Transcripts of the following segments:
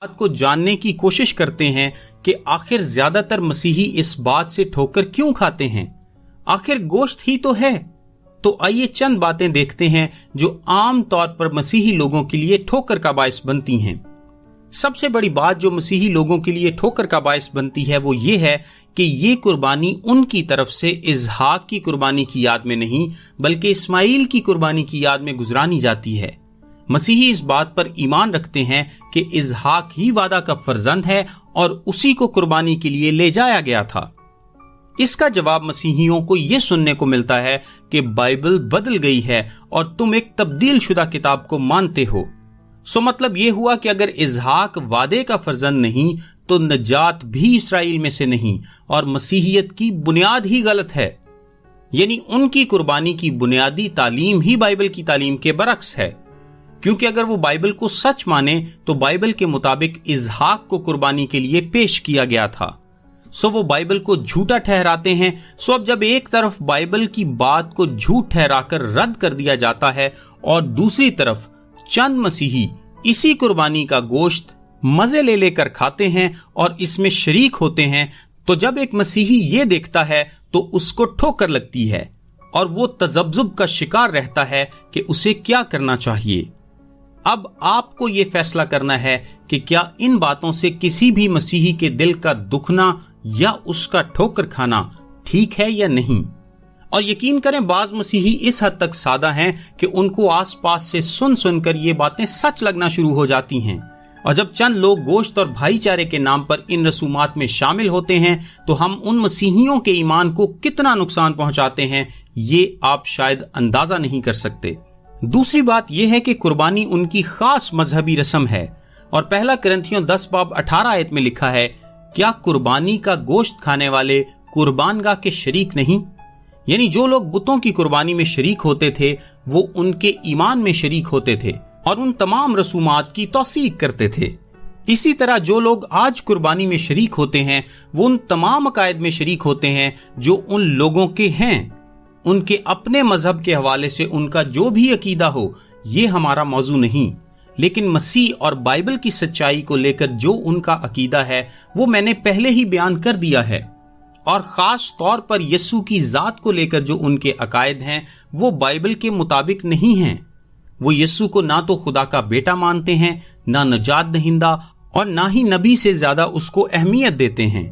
बात को जानने की कोशिश करते हैं कि आखिर ज्यादातर मसीही इस बात से ठोकर क्यों खाते हैं। आखिर गोश्त ही तो है। तो आइए चंद बातें देखते हैं जो आम तौर पर मसीही लोगों के लिए ठोकर का बायस बनती हैं। सबसे बड़ी बात जो मसीही लोगों के लिए ठोकर का बायस बनती है वो ये है कि ये कुर्बानी उनकी तरफ से इसहाक की कुर्बानी की याद में नहीं बल्कि इस्माइल की कुर्बानी की याद में गुजरानी जाती है। मसीही इस बात पर ईमान रखते हैं कि इसहाक ही वादा का फर्जंद है और उसी को कुर्बानी के लिए ले जाया गया था। इसका जवाब मसीहियों को यह सुनने को मिलता है कि बाइबल बदल गई है और तुम एक तब्दील शुदा किताब को मानते हो। सो मतलब यह हुआ कि अगर इसहाक वादे का फर्जंद नहीं तो नजात भी इसराइल में से नहीं और मसीहियत की बुनियाद ही गलत है। यानी उनकी कुर्बानी की बुनियादी तालीम ही बाइबल की तालीम के बरक्स है। क्योंकि अगर वो बाइबल को सच माने तो बाइबल के मुताबिक इसहाक को कुर्बानी के लिए पेश किया गया था। सो वो बाइबल को झूठा ठहराते हैं। सो अब जब एक तरफ बाइबल की बात को झूठ ठहराकर रद्द कर दिया जाता है और दूसरी तरफ चंद मसीही इसी कुर्बानी का गोश्त मजे ले लेकर खाते हैं और इसमें शरीक होते हैं, तो जब एक मसीही ये देखता है तो उसको ठोकर लगती है और वो तजब्जुब का शिकार रहता है कि उसे क्या करना चाहिए। अब आपको ये फैसला करना है कि क्या इन बातों से किसी भी मसीही के दिल का दुखना या उसका ठोकर खाना ठीक है या नहीं। और यकीन करें बाज मसीही इस हद तक सादा हैं कि उनको आसपास से सुन सुनकर ये बातें सच लगना शुरू हो जाती हैं। और जब चंद लोग गोश्त और भाईचारे के नाम पर इन रसूमात में शामिल होते हैं तो हम उन मसीहियों के ईमान को कितना नुकसान पहुंचाते हैं ये आप शायद अंदाजा नहीं कर सकते। दूसरी बात यह है कि कुर्बानी उनकी खास मजहबी रस्म है और पहला कुरिन्थियों 10:18 आयत में लिखा है, क्या कुर्बानी का गोश्त खाने वाले कुर्बानगाह के शरीक नहीं। यानी जो लोग बुतों की कुर्बानी में शरीक होते थे वो उनके ईमान में शरीक होते थे और उन तमाम रसूमात की तौसीक करते थे। इसी तरह जो लोग आज कुर्बानी में शरीक होते हैं वो उन तमाम अकायद में शरीक होते हैं जो उन लोगों के हैं। उनके अपने मजहब के हवाले से उनका जो भी अकीदा हो ये हमारा मौजू नहीं, लेकिन मसीह और बाइबल की सच्चाई को लेकर जो उनका अकीदा है वो मैंने पहले ही बयान कर दिया है। और खास तौर पर यीशु की जात को लेकर जो उनके अकायद हैं वो बाइबल के मुताबिक नहीं हैं। वो यीशु को ना तो खुदा का बेटा मानते हैं, ना नजात दहिंदा और ना ही नबी से ज्यादा उसको अहमियत देते हैं।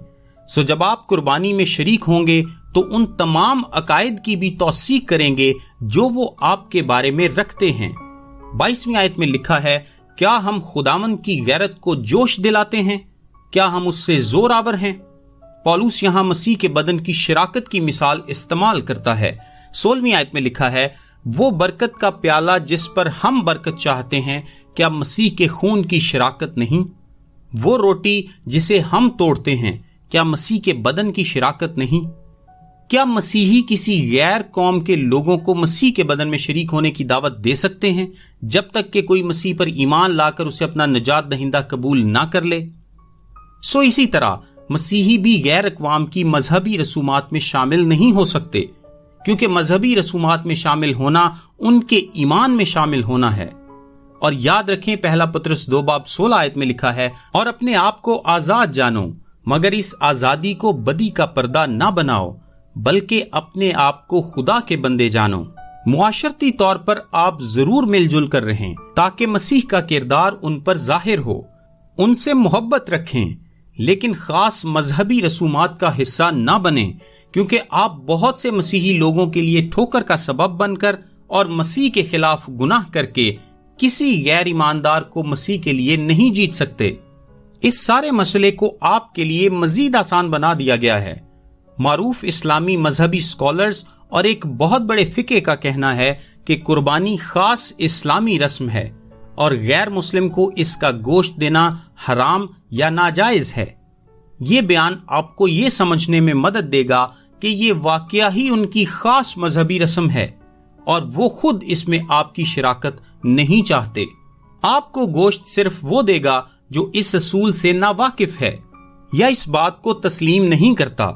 सो जब आप कुर्बानी में शरीक होंगे तो उन तमाम अकायद की भी तौसीक करेंगे जो वो आपके बारे में रखते हैं। 22वीं आयत में लिखा है, क्या हम खुदावंद की गैरत को जोश दिलाते हैं? क्या हम उससे जोरावर हैं? पौलुस यहां मसीह के बदन की शराकत की मिसाल इस्तेमाल करता है। 16वीं आयत में लिखा है, वो बरकत का प्याला जिस पर हम बरकत चाहते हैं क्या मसीह के खून की शराकत नहीं? वो रोटी जिसे हम तोड़ते हैं क्या मसीह के बदन की शराकत नहीं? क्या मसीही किसी गैर कौम के लोगों को मसीह के बदन में शरीक होने की दावत दे सकते हैं जब तक कि कोई मसीह पर ईमान लाकर उसे अपना निजात दहिंदा कबूल ना कर ले? सो इसी तरह मसीही भी गैर अक़वाम की मजहबी रसूमात में शामिल नहीं हो सकते, क्योंकि मजहबी रसूमात में शामिल होना उनके ईमान में शामिल होना है। और याद रखें पहला पतरस 2:16 आयत में लिखा है, और अपने आप को आजाद जानो मगर इस आजादी को बदी का पर्दा ना बनाओ बल्कि अपने आप को खुदा के बंदे जानो। मुआशरती तौर पर आप जरूर मिलजुल कर रहें ताकि मसीह का किरदार उन पर जाहिर हो। उनसे मोहब्बत रखें लेकिन खास मजहबी रसूमात का हिस्सा ना बने, क्योंकि आप बहुत से मसीही लोगों के लिए ठोकर का सबब बनकर और मसीह के खिलाफ गुनाह करके किसी गैर ईमानदार को मसीह के लिए नहीं जीत सकते। इस सारे मसले को आपके लिए मजीद आसान बना दिया गया है। मारूफ इस्लामी मजहबी स्कॉलर्स और एक बहुत बड़े फिके का कहना है कि कुर्बानी खास इस्लामी रस्म है और गैर मुस्लिम को इसका गोश्त देना हराम या नाजायज है। ये बयान आपको ये समझने में मदद देगा कि ये वाकया ही उनकी खास मजहबी रस्म है और वो खुद इसमें आपकी शिराकत नहीं चाहते। आपको गोश्त सिर्फ वो देगा जो इस असूल से नावाकिफ है या इस बात को तस्लीम नहीं करता।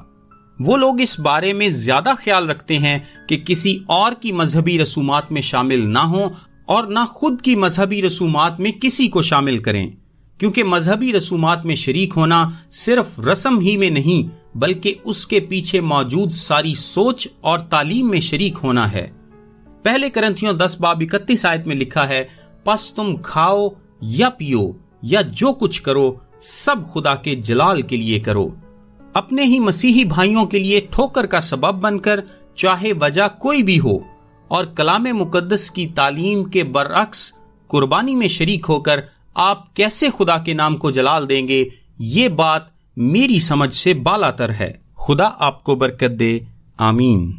वो लोग इस बारे में ज्यादा ख्याल रखते हैं कि किसी और की मजहबी रसूमात में शामिल ना हो और ना खुद की मजहबी रसूमात में किसी को शामिल करें, کیونکہ مذہبی رسومات میں شریک ہونا صرف رسم ہی میں نہیں بلکہ اس کے پیچھے موجود ساری سوچ اور تعلیم میں شریک ہونا ہے۔ پہلے کرنتھیوں 10:31 میں لکھا ہے، پس تم کھاؤ یا پیو یا جو کچھ کرو سب خدا کے جلال کے لیے کرو، اپنے ہی مسیحی بھائیوں کے لیے ٹھوکر کا سبب بن کر، چاہے وجہ کوئی بھی ہو، اور کلام مقدس کی تعلیم کے برعکس قربانی میں شریک ہو کر آپ کیسے خدا کے نام کو جلال دیں گے، یہ بات میری سمجھ سے بالاتر ہے۔ خدا آپ کو برکت دے، آمین۔